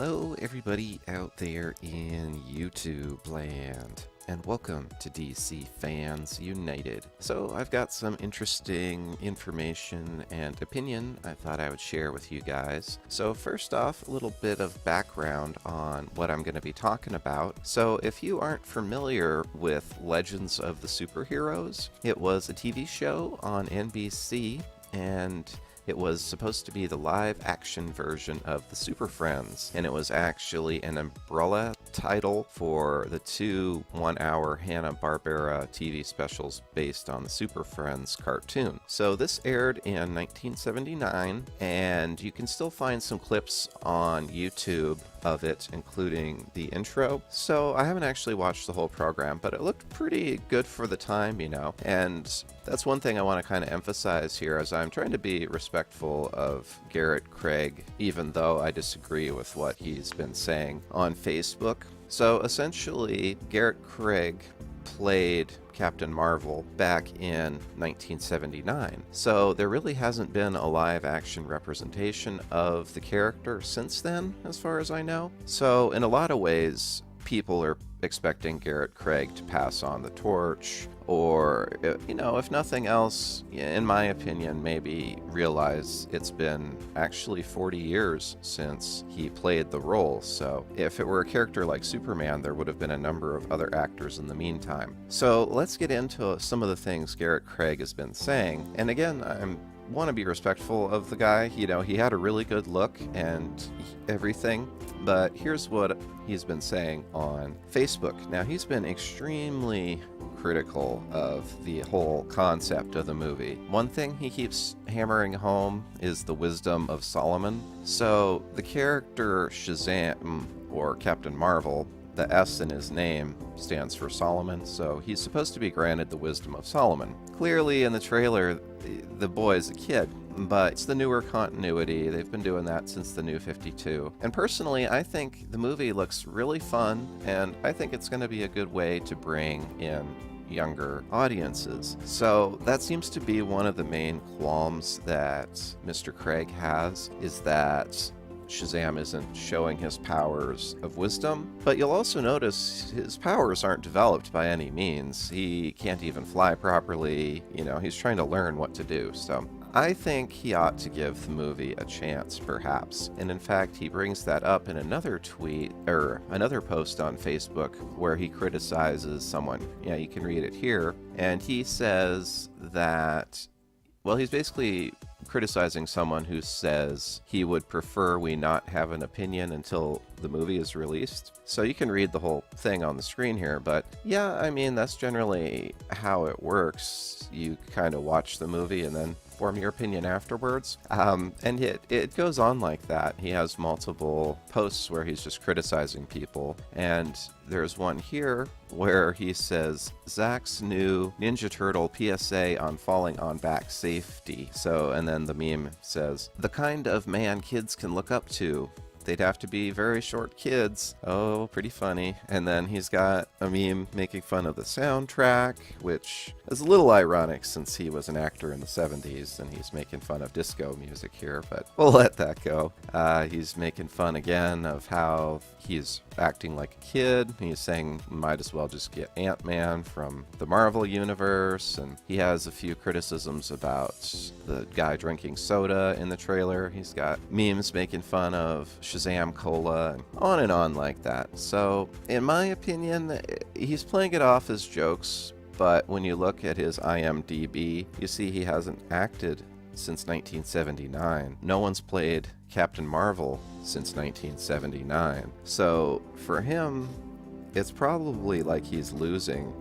Hello, everybody out there in YouTube land, and welcome to DC Fans United. So, I've got some interesting information and opinion I thought I would share with you guys. So, first off, a little bit of background on what I'm going to be talking about. So, if you aren't familiar with Legends of the Superheroes, it was a TV show on NBC, and it was supposed to be the live-action version of the Super Friends, and it was actually an umbrella title for the two one-hour Hanna-Barbera TV specials based on the Super Friends cartoon. So this aired in 1979, and you can still find some clips on YouTube of it, including the intro. So I haven't actually watched the whole program, but it looked pretty good for the time, and that's one thing I want to kind of emphasize here, as I'm trying to be respectful of Garrett Craig, even though I disagree with what he's been saying on Facebook. So essentially, Garrett Craig played Captain Marvel back in 1979. So there really hasn't been a live action representation of the character since then, as far as I know. So in a lot of ways, people are expecting Garrett Craig to pass on the torch, or, if nothing else, in my opinion, maybe realize it's been actually 40 years since he played the role. So if it were a character like Superman, there would have been a number of other actors in the meantime. So let's get into some of the things Garrett Craig has been saying. And again, I want to be respectful of the guy. He had a really good look and everything, but here's what he's been saying on Facebook. Now, he's been extremely critical of the whole concept of the movie. One thing he keeps hammering home is the wisdom of Solomon. So the character Shazam, or Captain Marvel, the S in his name stands for Solomon, so he's supposed to be granted the wisdom of Solomon. Clearly in the trailer, the boy is a kid, but it's the newer continuity. They've been doing that since the New 52. And personally, I think the movie looks really fun, and I think it's going to be a good way to bring in younger audiences. So that seems to be one of the main qualms that Mr. Craig has, is that Shazam isn't showing his powers of wisdom, but you'll also notice his powers aren't developed by any means. He can't even fly properly. He's trying to learn what to do. So I think he ought to give the movie a chance, perhaps. And in fact, he brings that up in another tweet, or another post on Facebook, where he criticizes someone. Yeah, you can read it here. And he says that, well, he's basically criticizing someone who says he would prefer we not have an opinion until the movie is released. So you can read the whole thing on the screen here, but yeah, that's generally how it works. You kind of watch the movie and then form your opinion afterwards. And it goes on like that. He has multiple posts where he's just criticizing people, and there's one here where he says, Zach's new Ninja Turtle PSA on falling on back safety. So, and then the meme says, the kind of man kids can look up to. They'd have to be very short kids. Oh, pretty funny. And then he's got a meme making fun of the soundtrack, which is a little ironic since he was an actor in the 70s and he's making fun of disco music here, but we'll let that go. He's making fun again of how he's acting like a kid. He's saying might as well just get Ant-Man from the Marvel universe, and he has a few criticisms about the guy drinking soda in the trailer. He's got memes making fun of Shazam Cola, and on like that. So, in my opinion, he's playing it off as jokes, but when you look at his IMDb, you see he hasn't acted since 1979. No one's played Captain Marvel since 1979. So, for him, it's probably like he's losing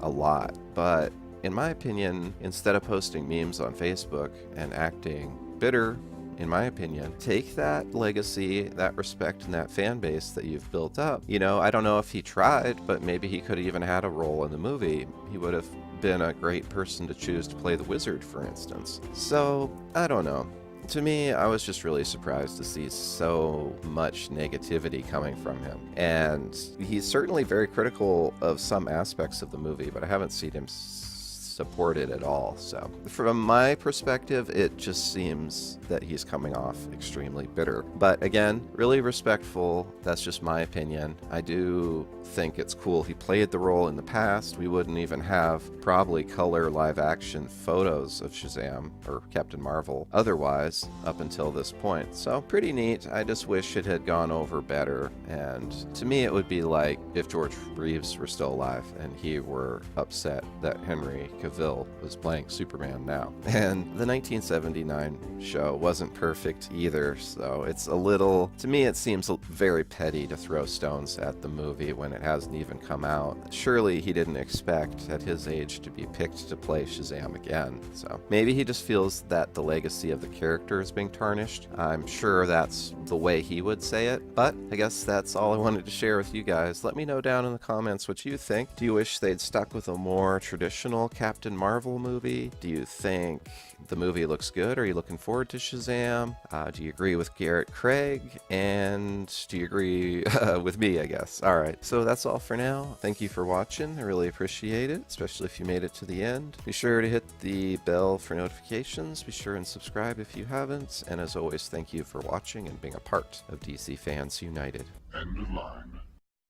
a lot. But, in my opinion, instead of posting memes on Facebook and acting bitter, in my opinion, take that legacy, that respect, and that fan base that you've built up. I don't know if he tried, but maybe he could have even had a role in the movie. He would have been a great person to choose to play the Wizard, for instance. So, I don't know. To me, I was just really surprised to see so much negativity coming from him. And he's certainly very critical of some aspects of the movie, but I haven't seen him support it at all. So from my perspective, it just seems that he's coming off extremely bitter. But again, really respectful. That's just my opinion. I do think it's cool he played the role in the past. We wouldn't even have probably color live action photos of Shazam or Captain Marvel otherwise up until this point. So pretty neat. I just wish it had gone over better. And to me, it would be like if George Reeves were still alive and he were upset that Henry Cavill was playing Superman now. And the 1979 show wasn't perfect either, so it's a little, to me it seems very petty to throw stones at the movie when it hasn't even come out. Surely he didn't expect at his age to be picked to play Shazam again, so maybe he just feels that the legacy of the character is being tarnished. I'm sure that's the way he would say it, but I guess that's all I wanted to share with you guys. Let me know down in the comments what you think. Do you wish they'd stuck with a more traditional Captain Marvel movie? Do you think the movie looks good? Are you looking forward to Shazam? Do you agree with Garrett Craig? And do you agree with me, I guess? All right, so that's all for now. Thank you for watching. I really appreciate it, especially if you made it to the end. Be sure to hit the bell for notifications. Be sure and subscribe if you haven't. And as always, thank you for watching and being a part of DC Fans United. End of line.